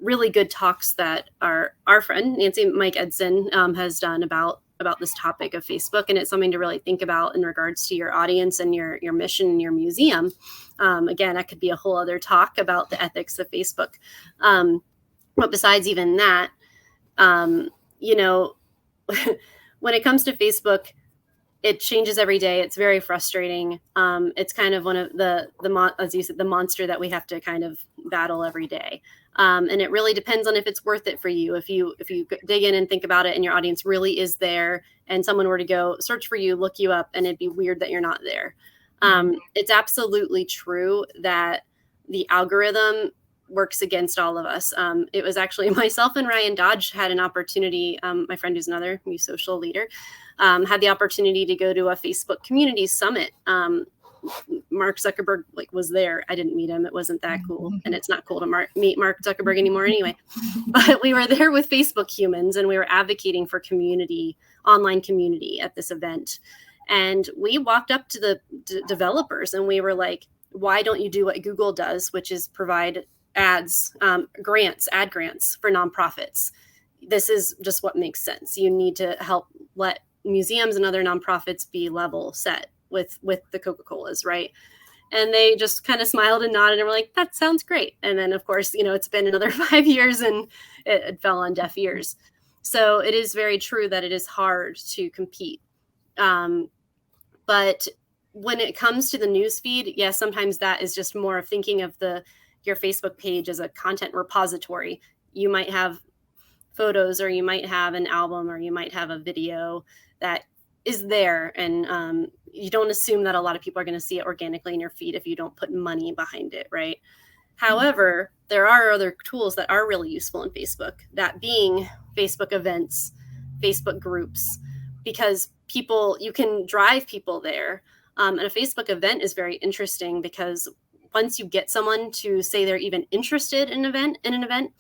really good talks that our friend Nancy Mike Edson has done about this topic of Facebook, and it's something to really think about in regards to your audience and your mission in your museum. Again, that could be a whole other talk about the ethics of Facebook. But besides even that, when it comes to Facebook, it changes every day. It's very frustrating. It's kind of one of as you said, the monster that we have to kind of battle every day. And it really depends on if it's worth it for you. If you dig in and think about it, and your audience really is there, and someone were to go search for you, look you up, and it'd be weird that you're not there. It's absolutely true that the algorithm works against all of us. It was actually myself and Ryan Dodge had an opportunity. My friend who's another new social leader had the opportunity to go to a Facebook community summit. Mark Zuckerberg was there. I didn't meet him. It wasn't that cool. And it's not cool to meet Mark Zuckerberg anymore anyway. But we were there with Facebook humans, and we were advocating for online community at this event. And we walked up to the developers and we were like, why don't you do what Google does, which is provide ad grants for nonprofits? This is just what makes sense. You need to help let museums and other nonprofits be level set with the Coca-Colas, right? And they just kind of smiled and nodded and were like, that sounds great. And then, of course, it's been another 5 years and it fell on deaf ears. So it is very true that it is hard to compete. But when it comes to the newsfeed, yes, sometimes that is just more of thinking of your Facebook page as a content repository. You might have photos, or you might have an album, or you might have a video that is there. And you don't assume that a lot of people are going to see it organically in your feed if you don't put money behind it, right? However, there are other tools that are really useful in Facebook, that being Facebook events, Facebook groups, because you can drive people there. And a Facebook event is very interesting because once you get someone to say they're even interested in an event,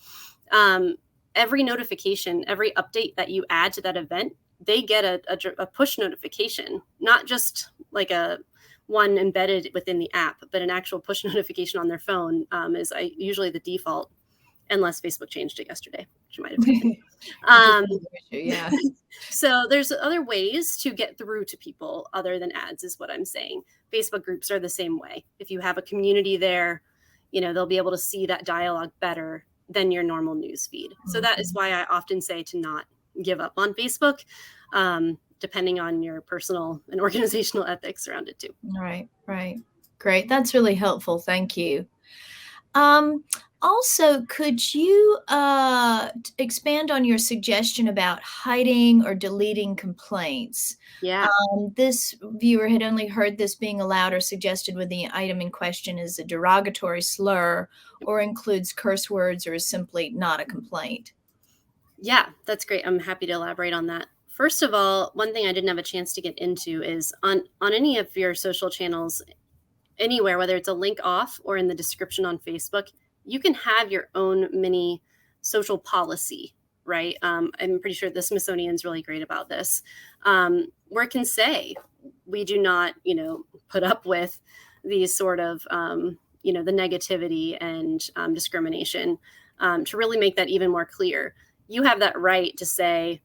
every notification, every update that you add to that event, they get a push notification, not just like a one embedded within the app, but an actual push notification on their phone is usually the default, unless Facebook changed it yesterday, which might have been. Yeah. So there's other ways to get through to people other than ads, is what I'm saying. Facebook groups are the same way. If you have a community there, they'll be able to see that dialogue better than your normal news feed. So that is why I often say to not give up on Facebook, depending on your personal and organizational ethics around it too. Right. Great. That's really helpful. Thank you. Also, could you expand on your suggestion about hiding or deleting complaints? Yeah. This viewer had only heard this being allowed or suggested when the item in question is a derogatory slur or includes curse words or is simply not a complaint. Yeah, that's great. I'm happy to elaborate on that. First of all, one thing I didn't have a chance to get into is on any of your social channels, anywhere, whether it's a link off or in the description on Facebook, you can have your own mini social policy, right? I'm pretty sure the Smithsonian's really great about this, where it can say, we do not, put up with these sort of, the negativity and discrimination, to really make that even more clear. You have that right to say,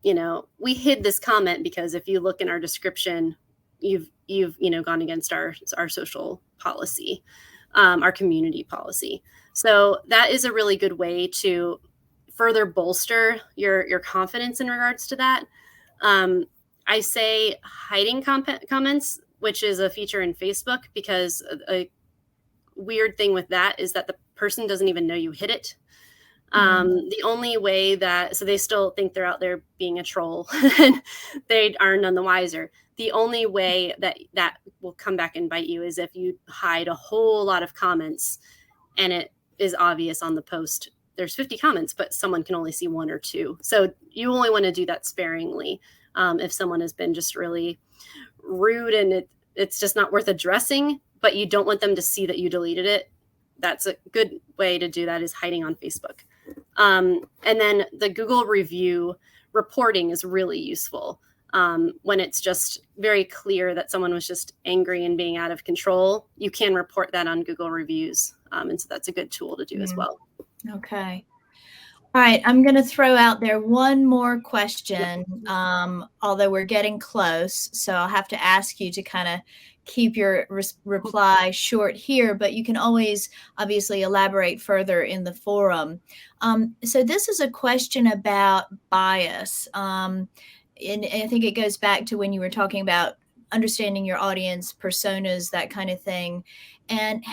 we hid this comment because if you look in our description, you've gone against our social policy, our community policy. So that is a really good way to further bolster your confidence in regards to that. I say hiding comments, which is a feature in Facebook, because a weird thing with that is that the person doesn't even know you hit it. The only way so they still think they're out there being a troll and they are none the wiser. The only way that will come back and bite you is if you hide a whole lot of comments and it is obvious on the post. There's 50 comments, but someone can only see 1 or 2. So you only want to do that sparingly. If someone has been just really rude and it's just not worth addressing, but you don't want them to see that you deleted it, that's a good way to do that, is hiding on Facebook. And then the Google review reporting is really useful. When it's just very clear that someone was just angry and being out of control, you can report that on Google reviews. And so that's a good tool to do as well. Okay. All right. I'm going to throw out there one more question, although we're getting close. So I'll have to ask you to kind of keep your reply short here, but you can always obviously elaborate further in the forum. So this is a question about bias. And I think it goes back to when you were talking about understanding your audience, personas, that kind of thing. And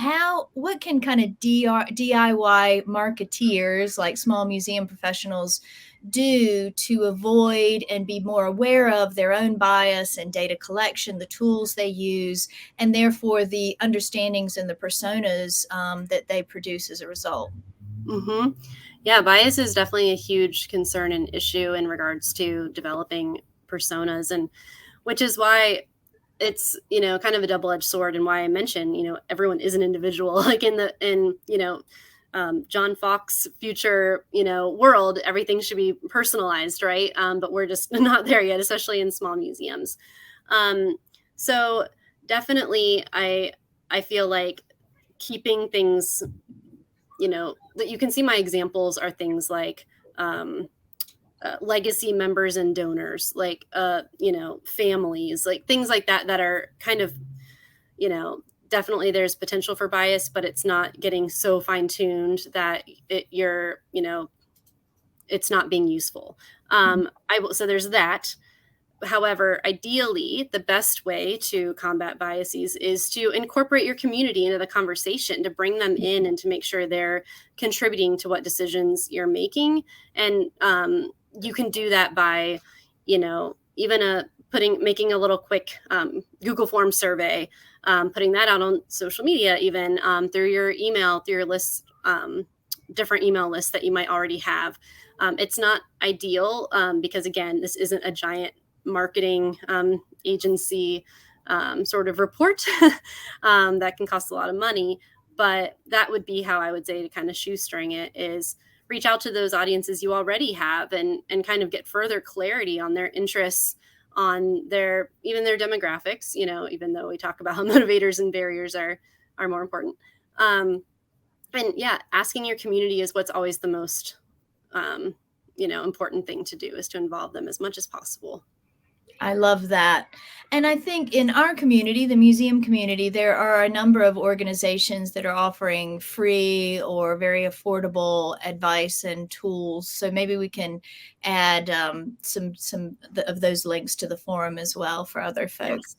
what can kind of DIY marketeers, like small museum professionals, do to avoid and be more aware of their own bias and data collection, the tools they use, and therefore the understandings and the personas that they produce as a result? Mm-hmm. Yeah, bias is definitely a huge concern and issue in regards to developing personas, and which is why it's, kind of a double-edged sword, and why I mention, everyone is an individual. Like in John Fox future, world, everything should be personalized, right? But we're just not there yet, especially in small museums. So definitely, I feel like keeping things, that you can see my examples are things like legacy members and donors, like families, like things like that, that are kind of, definitely there's potential for bias, but it's not getting so fine-tuned that it's not being useful. So there's that. However, ideally, the best way to combat biases is to incorporate your community into the conversation, to bring them in and to make sure they're contributing to what decisions you're making. And you can do that by, even making a little quick Google Form survey, putting that out on social media, even through your email, through your lists, different email lists that you might already have. It's not ideal because, again, this isn't a giant marketing agency sort of report that can cost a lot of money. But that would be how I would say to kind of shoestring it, is reach out to those audiences you already have and kind of get further clarity on their interests, on their demographics, even though we talk about how motivators and barriers are more important. And yeah, asking your community is what's always the most important thing to do, is to involve them as much as possible. I love that. And I think in our community, the museum community, there are a number of organizations that are offering free or very affordable advice and tools. So maybe we can add some of those links to the forum as well for other folks. Yes.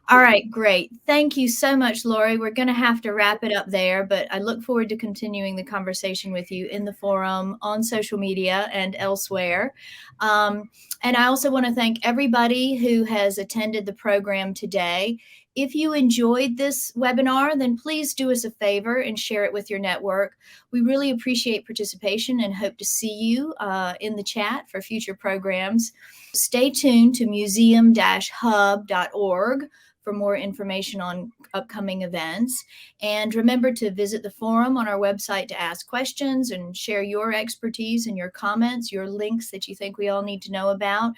All right, great. Thank you so much, Lori. We're going to have to wrap it up there, but I look forward to continuing the conversation with you in the forum, on social media, and elsewhere. And I also want to thank everybody who has attended the program today. If you enjoyed this webinar, then please do us a favor and share it with your network. We really appreciate participation and hope to see you in the chat for future programs. Stay tuned to museum-hub.org for more information on upcoming events. And remember to visit the forum on our website to ask questions and share your expertise and your comments, your links that you think we all need to know about.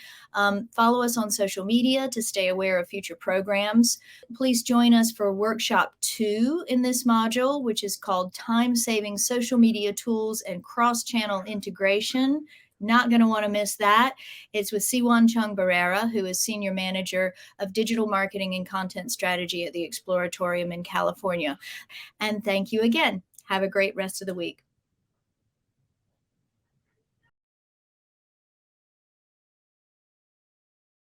Follow us on social media to stay aware of future programs. Please join us for workshop 2 in this module, which is called Time-Saving Social Media Tools and Cross-Channel Integration. Not going to want to miss that. It's with Siwan Chung Barrera, who is Senior Manager of Digital Marketing and Content Strategy at the Exploratorium in California. And thank you again. Have a great rest of the week.